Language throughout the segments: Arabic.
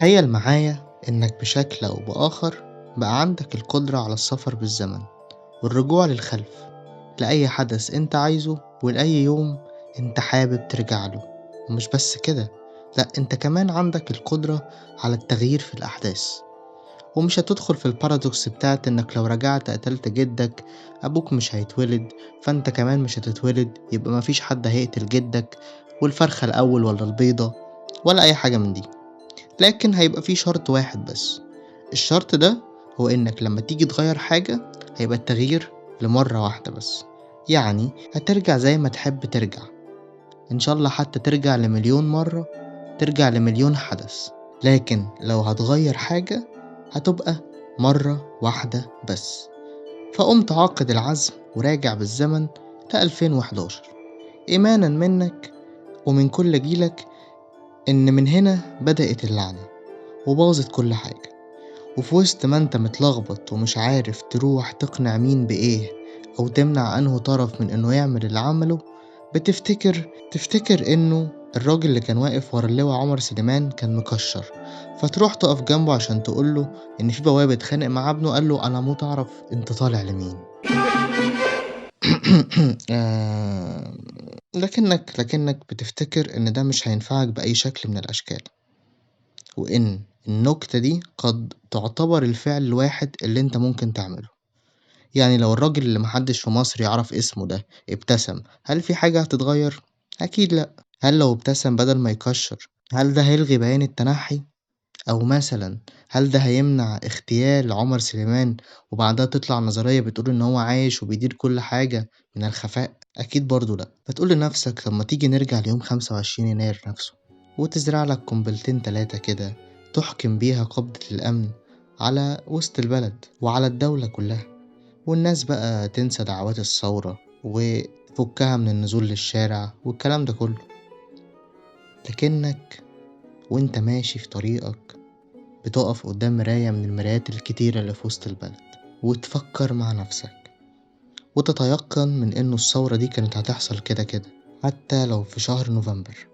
تخيل معايا إنك بشكل أو بآخر بقى عندك القدرة على السفر بالزمن والرجوع للخلف لأي حدث أنت عايزه ولأي يوم أنت حابب ترجع له. ومش بس كده، لأ، أنت كمان عندك القدرة على التغيير في الأحداث. ومش هتدخل في البارادوكس بتاعت إنك لو رجعت قتلت جدك أبوك مش هيتولد، فأنت كمان مش هتتولد، يبقى مفيش حد هيقتل جدك، والفرخة الأول ولا البيضة ولا أي حاجة من دي. لكن هيبقى في شرط واحد بس، الشرط ده هو إنك لما تيجي تغير حاجة هيبقى التغيير لمرة واحدة بس. يعني هترجع زي ما تحب ترجع، إن شاء الله حتى ترجع لمليون مرة، ترجع لمليون حدث. لكن لو هتغير حاجة هتبقى مرة واحدة بس. فقمت عاقد العزم وراجع بالزمن ل2011، إيمانا منك ومن كل جيلك إن من هنا بدأت اللعنة وباظت كل حاجة. وفي وسط ما انت متلخبط ومش عارف تروح تقنع مين بإيه أو تمنع أنه طرف من إنه يعمل اللي عمله، تفتكر إنه الراجل اللي كان واقف ورا اللواء عمر سليمان كان مكشر، فتروح تقف جنبه عشان تقوله إن في بواب اتخانق مع ابنه، قاله أنا موت أعرف انت طالع لمين. آه، لكنك بتفتكر إن ده مش هينفعك بأي شكل من الأشكال، وإن النكتة دي قد تعتبر الفعل الواحد اللي انت ممكن تعمله. يعني لو الراجل اللي محدش في مصر يعرف اسمه ده ابتسم، هل في حاجة هتتغير؟ أكيد لأ. هل لو ابتسم بدل ما يكشر، هل ده هيلغي بيان التنحي؟ أو مثلا هل ده هيمنع اغتيال عمر سليمان وبعدها تطلع نظرية بتقول إن هو عايش وبيدير كل حاجة من الخفاء؟ أكيد برضو لأ. فتقول لنفسك طب ما تيجي نرجع ليوم 25 يناير نفسه وتزرع لك قنبلتين تلاتة كده تحكم بيها قبضة الأمن على وسط البلد وعلى الدولة كلها، والناس بقى تنسى دعوات الثورة وتفكها من النزول للشارع والكلام ده كله. لكنك وانت ماشي في طريقك بتقف قدام مراية من المرايات الكتيرة اللي في وسط البلد وتفكر مع نفسك وتتيقن من انه الثورة دي كانت هتحصل كده كده حتى لو في شهر نوفمبر.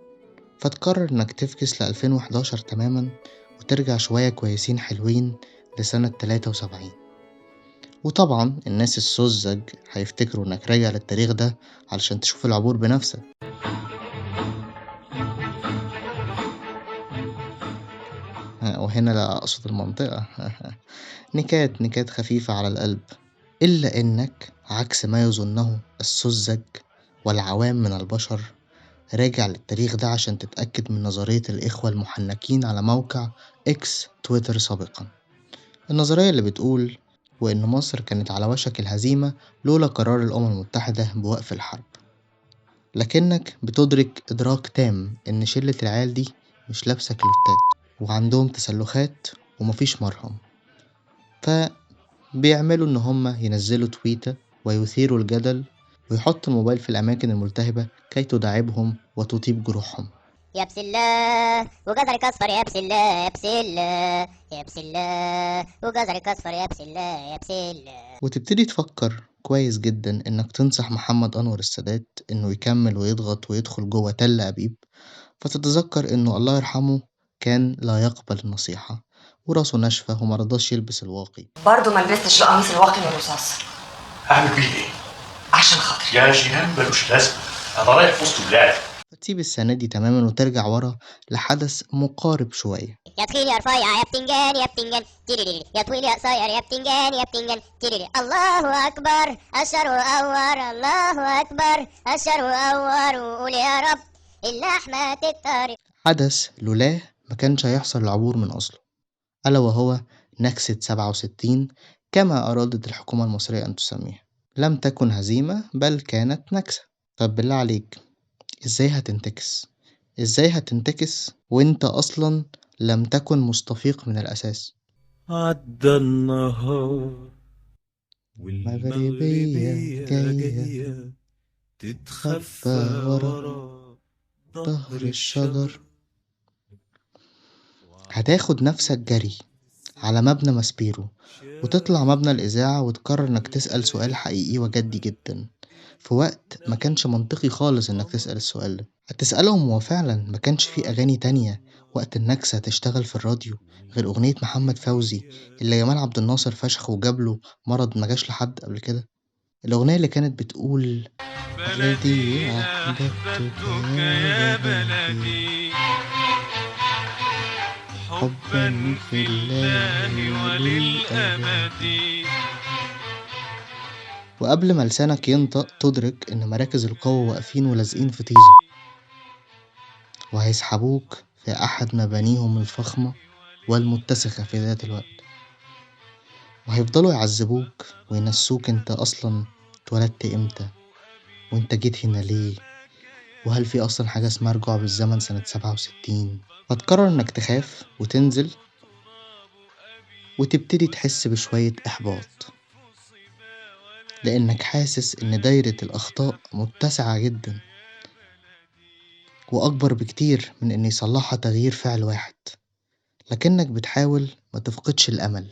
فتقرر انك تفكس ل2011 تماما وترجع شوية كويسين حلوين لسنة 73. وطبعا الناس السذج هيفتكروا انك راجع للتاريخ ده علشان تشوف العبور بنفسك. وهنا لا أقصد المنطقة. نكات خفيفة على القلب. إلا إنك عكس ما يظنه السذج والعوام من البشر راجع للتاريخ ده عشان تتأكد من نظرية الإخوة المحنكين على موقع إكس تويتر سابقا، النظرية اللي بتقول وإن مصر كانت على وشك الهزيمة لولا قرار الأمم المتحدة بوقف الحرب. لكنك بتدرك إدراك تام إن شلة العيال دي مش لابسة كلوتات وعندهم تسلخات ومفيش مرهم، فبيعملوا إن هما ينزلوا تويتة ويثيروا الجدل ويحطوا الموبايل في الأماكن الملتهبة كي تداعبهم وتطيب جروحهم. يا بسلة وجزرك اصفر يا بسلة يا بسلة يا بسلة وجزرك اصفر يا بسلة يا بسلة. وتبتدي تفكر كويس جدا إنك تنصح محمد أنور السادات إنه يكمل ويضغط ويدخل جوه تل أبيب، فتتذكر إنه الله يرحمه كان لا يقبل النصيحة وراسه ناشفة ومرضاش يلبس الواقي. برضه ما لبستش القميص الواقي من الرصاص اعمل بيه ايه؟ عشان خاطري. يا جيهان ملوش لازمه، انا رايح في وسط ولاد. فتسيب السنة دي تماما وترجع ورا لحدث مقارب شوية. يا تخين يا رفيع يا بتنجان يا بتنجان تيريري، يا طويل يا قصير يا بتنجان يا بتنجان تيريري. الله اكبر اشر واور، الله اكبر اشر واور، وقول يا رب اللحمه تكتر. حدث لولاه ما كانش هيحصل العبور من أصله، ألا وهو نكسة 67 كما أرادت الحكومة المصرية أن تسميها. لم تكن هزيمة بل كانت نكسة. طب بالله عليك، إزاي هتنتكس وإنت أصلا لم تكن مستفيق من الأساس؟ عدى النهار مغربية والمغربية جاية جاية تتخفى تتخفى ورا ورا ظهر ظهر الشجر. الشجر. هتاخد نفسك جري على مبنى ماسبيرو وتطلع مبنى الإذاعة وتقرر إنك تسأل سؤال حقيقي وجدي جدا في وقت ما كانش منطقي خالص إنك تسأل السؤال ده. هتسألهم هو فعلا ما كانش فيه أغاني تانية وقت النكسة تشتغل في الراديو غير أغنية محمد فوزي اللي جمال عبد الناصر فشخ وجابله مرض مجاش لحد قبل كده؟ الأغنية اللي كانت بتقول الذي أحببتك يا بلدي حبا في الله وللأبد. وقبل ما لسانك ينطق تدرك إن مراكز القوة واقفين ولازقين في طيزة، وهيسحبوك في أحد مبانيهم الفخمة والمتسخة في ذات الوقت، وهيفضلوا يعذبوك وينسوك انت أصلا اتولدت امتى وانت جيت هنا ليه، وهل في أصلا حاجة اسمها رجوع بالزمن سنة 67؟ فتقرر انك تخاف وتنزل وتبتدي تحس بشوية إحباط، لأنك حاسس إن دايرة الأخطاء متسعة جدا وأكبر بكتير من إن يصلحها تغيير فعل واحد، لكنك بتحاول ما تفقدش الأمل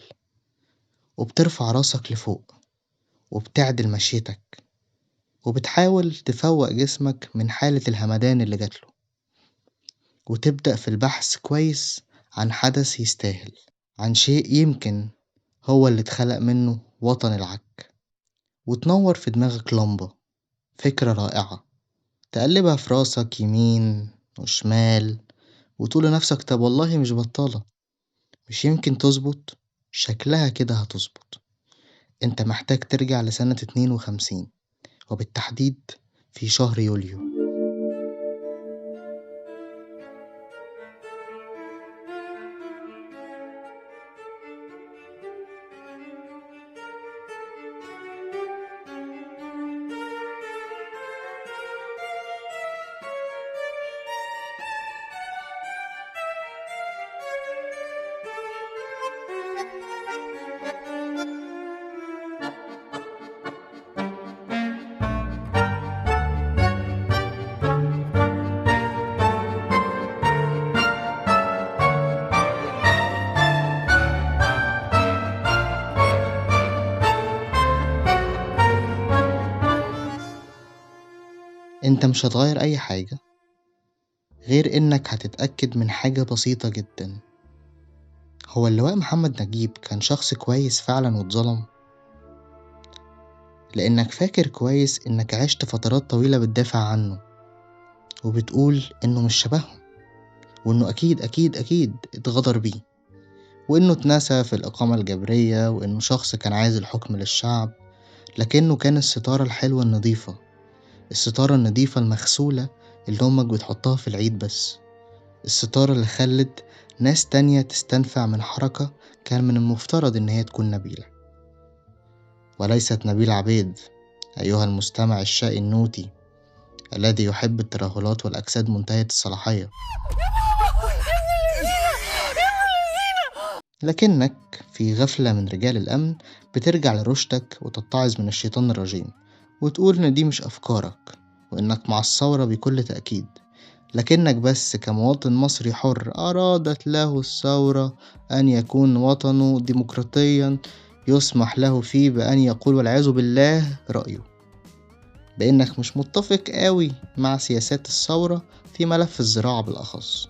وبترفع راسك لفوق وبتعدل مشيتك وبتحاول تفوق جسمك من حالة الهمدان اللي جاتله، وتبدأ في البحث كويس عن حدث يستاهل، عن شيء يمكن هو اللي اتخلق منه وطن العك، وتنور في دماغك لمبة فكرة رائعة تقلبها في راسك يمين وشمال وتقول لنفسك طب والله مش بطالة، مش يمكن تظبط، شكلها كده هتظبط. انت محتاج ترجع لسنة 52 وبالتحديد في شهر يوليو. انت مش هتغير اي حاجة غير انك هتتأكد من حاجة بسيطة جدا، هو اللواء محمد نجيب كان شخص كويس فعلا واتظلم؟ لانك فاكر كويس انك عشت فترات طويلة بتدافع عنه وبتقول انه مش شبههم، وانه اكيد اكيد اكيد اتغدر بيه، وانه اتنسى في الاقامة الجبرية، وانه شخص كان عايز الحكم للشعب، لكنه كان الستارة الحلوة النظيفة، الستارة النظيفة المغسولة اللي امك بتحطها في العيد بس، الستارة اللي خلت ناس تانية تستنفع من حركة كان من المفترض ان هي تكون نبيلة، وليست نبيل عبيد ايها المستمع الشقي النوتي الذي يحب الترهلات والاجساد منتهية الصلاحية. لكنك في غفلة من رجال الأمن بترجع لرشدك وتتعظ من الشيطان الرجيم وتقول إن دي مش أفكارك وإنك مع الثورة بكل تأكيد، لكنك بس كمواطن مصري حر أرادت له الثورة أن يكون وطنه ديمقراطيا يسمح له فيه بأن يقول والعياذ بالله رأيه، بإنك مش متفق قوي مع سياسات الثورة في ملف الزراعة بالأخص،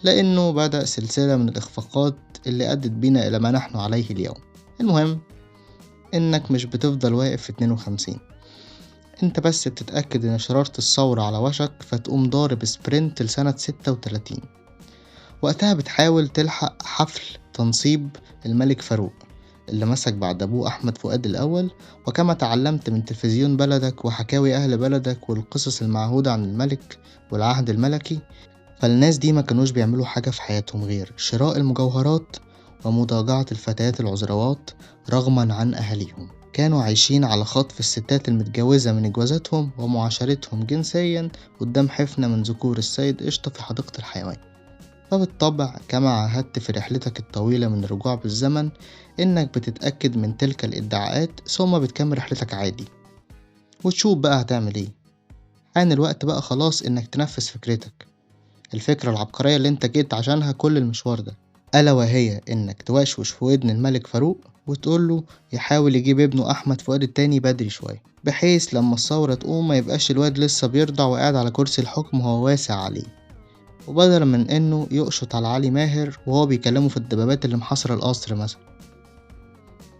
لأنه بدأ سلسلة من الإخفاقات اللي أدت بينا إلى ما نحن عليه اليوم. المهم إنك مش بتفضل واقف في 52، انت بس بتتأكد إن شرارة الثورة على وشك فتقوم ضارب سبرنت لسنة 36. وقتها بتحاول تلحق حفل تنصيب الملك فاروق اللي مسك بعد أبوه أحمد فؤاد الأول، وكما تعلمت من تلفزيون بلدك وحكاوي أهل بلدك والقصص المعهودة عن الملك والعهد الملكي، فالناس دي ما كانوش بيعملوا حاجة في حياتهم غير شراء المجوهرات ومضاجعة الفتيات العذراوات رغما عن أهاليهم، كانوا عايشين على خطف الستات المتجوزة من جوازاتهم ومعاشرتهم جنسيا قدام حفنة من ذكور السيد قشطة في حديقة الحيوان. فبالطبع كما عاهدت في رحلتك الطويلة من الرجوع بالزمن إنك بتتأكد من تلك الادعاءات ثم بتكمل رحلتك عادي وتشوف بقى هتعمل ايه. حان الوقت بقى خلاص إنك تنفذ فكرتك، الفكرة العبقرية اللي انت جيت عشانها كل المشوار ده، ألا وهي إنك توشوش في ودن الملك فاروق وتقوله يحاول يجيب ابنه أحمد فؤاد التاني بدري شوية، بحيث لما الثورة تقوم ما يبقاش الواد لسه بيرضع وقاعد على كرسي الحكم وهو واسع عليه، وبدلا من إنه يقشط على علي ماهر وهو بيكلمه في الدبابات اللي محاصرة القصر مثلا،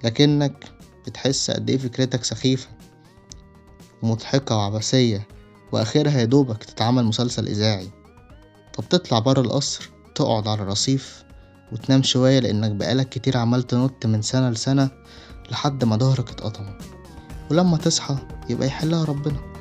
لكنك بتحس قد إيه فكرتك سخيفة ومضحكة وعبثية، وآخرها يدوبك تتعمل مسلسل إذاعي. فبتطلع برا القصر، تقعد على الرصيف وتنام شوية، لأنك بقالك كتير عمال تنط من سنة لسنة لحد ما ظهرك اتقطم، ولما تصحى يبقى يحلها ربنا.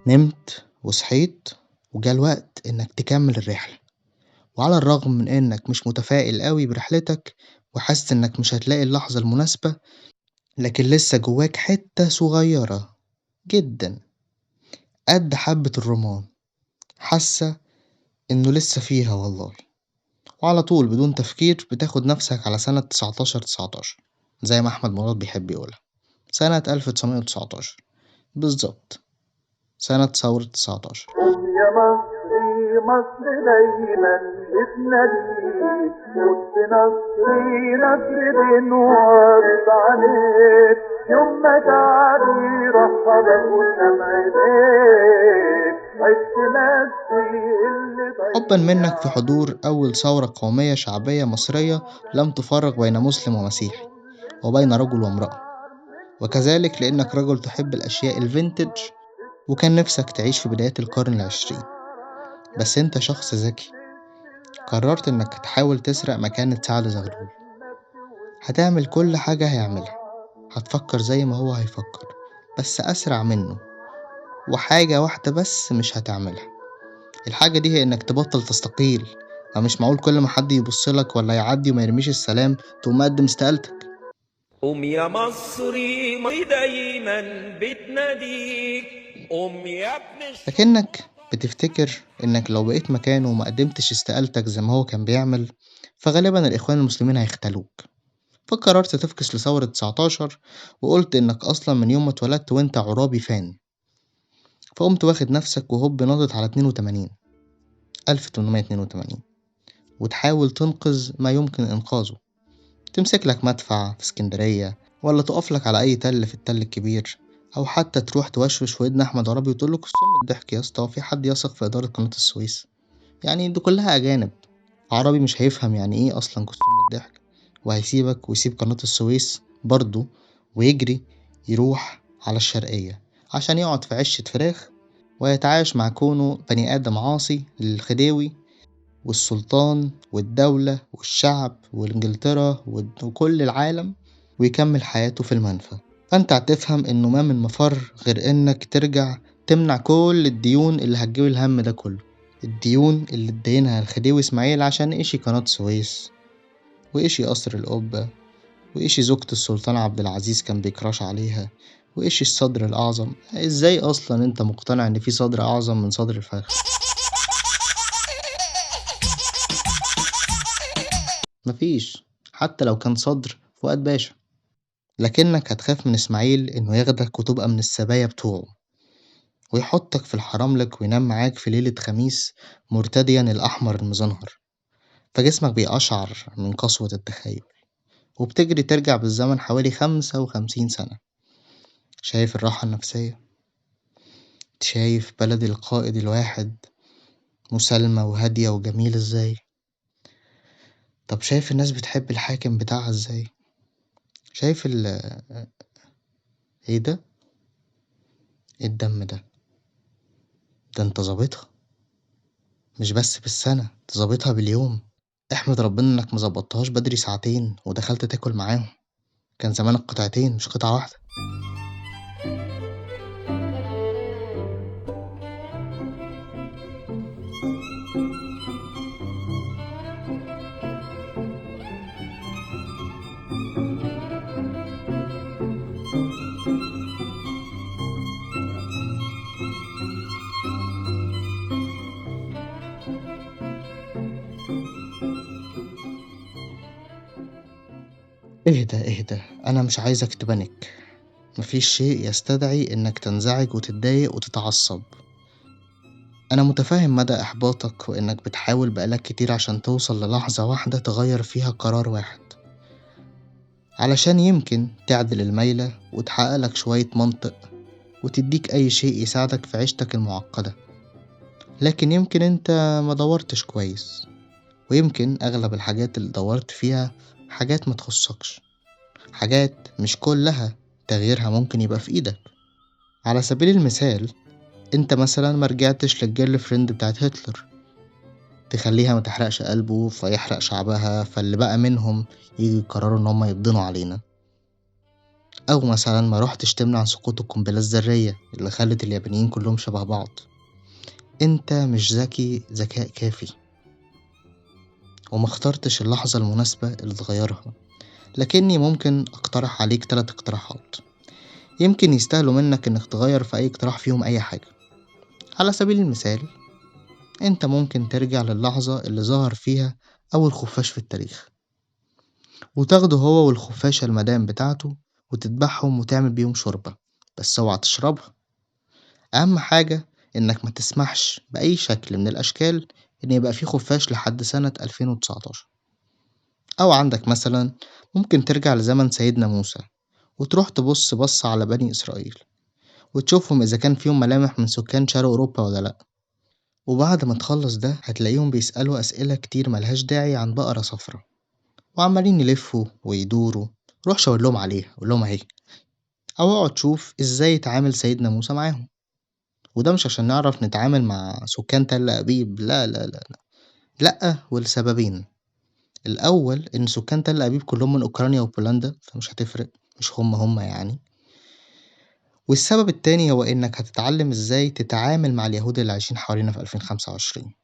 نمت وصحيت وجا الوقت إنك تكمل الرحلة، وعلى الرغم من إنك مش متفائل قوي برحلتك وحاسس إنك مش هتلاقي اللحظة المناسبة، لكن لسه جواك حتة صغيرة جدا قد حبة الرمان حاسة إنه لسه فيها والله. وعلى طول بدون تفكير بتاخد نفسك على سنة 1919 زي ما أحمد مراد بيحب يقولها، سنة 1919 بالظبط، سنة ثورة 19. يا مصري مصر دايما بتناديك، وسط نصري نصر دين وعرض عليك، يوم ما تعدي رحبك قدام عينيك، عشت نفسي اللي حبا منك في حضور أول ثورة قومية شعبية مصرية لم تفرق بين مسلم ومسيحي وبين رجل وامرأة، وكذلك لأنك رجل تحب الأشياء الفينتج وكان نفسك تعيش في بدايات القرن العشرين. بس انت شخص ذكي، قررت انك تحاول تسرق مكانة سعد زغلول. هتعمل كل حاجة هيعملها، هتفكر زي ما هو هيفكر بس أسرع منه، وحاجة واحدة بس مش هتعملها. الحاجة دي هي انك تبطل تستقيل. مش معقول كل ما حد يبصلك ولا يعدي وما يرميش السلام تقوم مقدم استقالتك. قوم يا مصري دايما بتناديك، قوم يا ابن لكنك بتفتكر انك لو بقيت مكانه وما قدمتش استقالتك زي ما هو كان بيعمل فغالبا الإخوان المسلمين هيختلوك. فقررت تفكس لثورة 19 وقلت إنك أصلا من يوم ما اتولدت وإنت عرابي فان. فقمت واخد نفسك وهوب ناطط على 1882 وتحاول تنقذ ما يمكن إنقاذه، تمسك لك مدفع في اسكندرية ولا تقف لك على أي تل في التل الكبير، أو حتى تروح توشوش في ودن أحمد عرابي وتقول له كسوم الضحك يا اسطى، في حد يثق في إدارة قناة السويس؟ يعني دي كلها أجانب، عربي مش هيفهم يعني إيه أصلا كسوم الضحك، وهيسيبك ويسيب قناة السويس برضو ويجري يروح على الشرقية عشان يقعد في عشة فراخ ويتعايش مع كونه بني آدم عاصي للخديوي والسلطان والدولة والشعب وإنجلترا وكل العالم، ويكمل حياته في المنفى. فأنت هتفهم إنه ما من مفر غير إنك ترجع تمنع كل الديون اللي هتجيب الهم ده كله، الديون اللي اتدينها الخديوي إسماعيل عشان إيشي قناة سويس وإيشي قصر القبة وإيشي زوجة السلطان عبد العزيز كان بيكراش عليها وإيشي الصدر الأعظم. إزاي أصلا أنت مقتنع إن في صدر أعظم من صدر الفرخ؟ مفيش، حتى لو كان صدر فؤاد باشا. لكنك هتخاف من إسماعيل إنه ياخدك وتبقى من السبايا بتوعه ويحطك في الحرملك وينام معاك في ليلة خميس مرتديا الأحمر المزنهر، فجسمك بيقشعر من قسوة التخيل وبتجري ترجع بالزمن حوالي 55 سنة. شايف الراحة النفسية؟ شايف بلد القائد الواحد مسالمة وهادية وجميلة ازاي؟ طب شايف الناس بتحب الحاكم بتاعها ازاي؟ شايف ايه ده؟ ايه الدم ده؟ ده انت ظابطها، مش بس بالسنة، انت ظابطها باليوم. احمد ربنا انك مظبطتهاش بدري ساعتين ودخلت تاكل معاهم، كان زمانك قطعتين مش قطعة واحدة. اهدى، انا مش عايزك تبانك، مفيش شيء يستدعي انك تنزعج وتتضايق وتتعصب. أنا متفاهم مدى إحباطك وإنك بتحاول بقالك كتير عشان توصل للحظة واحدة تغير فيها قرار واحد، علشان يمكن تعدل الميلة وتحقق لك شوية منطق وتديك أي شيء يساعدك في عيشتك المعقدة. لكن يمكن أنت ما دورتش كويس، ويمكن أغلب الحاجات اللي دورت فيها حاجات ما تخصكش، حاجات مش كلها تغييرها ممكن يبقى في إيدك. على سبيل المثال، أنت مثلا مرجعتش للجيرل فريند بتاعت هتلر تخليها ما تحرقش قلبه فيحرق شعبها، فاللي بقى منهم يجي يقرروا إن هما يبضنوا علينا. أو مثلا ما روحتش تمنع سقوط القنبلة الذرية اللي خلت اليابانيين كلهم شبه بعض. أنت مش ذكي ذكاء كافي، وما اخترتش اللحظة المناسبة اللي تغيرها. لكني ممكن أقترح عليك 3 اقتراحات يمكن يستاهلوا منك إنك تغير في أي اقتراح فيهم أي حاجة. على سبيل المثال، أنت ممكن ترجع للحظة اللي ظهر فيها أول خفاش في التاريخ، وتاخده هو والخفاشة المدام بتاعته وتذبحهم وتعمل بيهم شوربة، بس اوعى تشربها. أهم حاجة إنك ما تسمحش بأي شكل من الأشكال إن يبقى فيه خفاش لحد سنة 2019. أو عندك مثلا ممكن ترجع لزمن سيدنا موسى وتروح تبص بص على بني إسرائيل وتشوفهم إذا كان فيهم ملامح من سكان شرق أوروبا ولا لأ. وبعد ما تخلص ده هتلاقيهم بيسألوا أسئلة كتير ملهاش داعي عن بقرة صفرا، وعمالين يلفوا ويدوروا. روح شاور لهم عليها، قول لهم أهي. أو اقعد شوف إزاي يتعامل سيدنا موسى معاهم. وده مش عشان نعرف نتعامل مع سكان تل أبيب، لا لا لا لا، لأ، ولسببين. الأول إن سكان تل أبيب كلهم من أوكرانيا وبولندا، فمش هتفرق، مش هما يعني. والسبب التاني هو إنك هتتعلم إزاي تتعامل مع اليهود اللي عايشين حوالينا في 2025.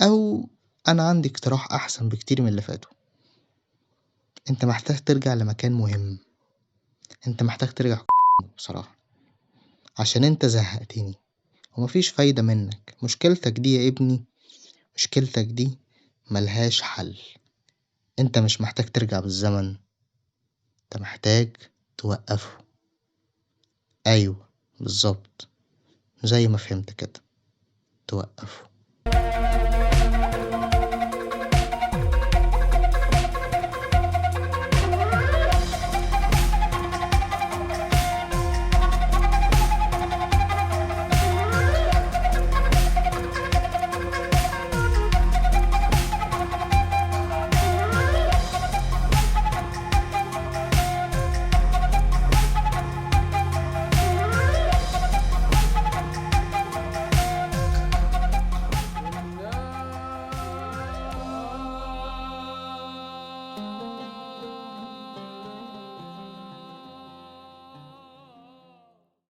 أو أنا عندي اقتراح أحسن بكتير من اللي فاتوا. أنت محتاج ترجع لمكان مهم، أنت محتاج ترجع بصراحة، عشان أنت زهقتني ومفيش فايدة منك. مشكلتك دي يا ابني، مشكلتك دي ملهاش حل. أنت مش محتاج ترجع بالزمن، أنت محتاج توقفه. أيوة بالظبط، زي ما فهمت كده، توقفه.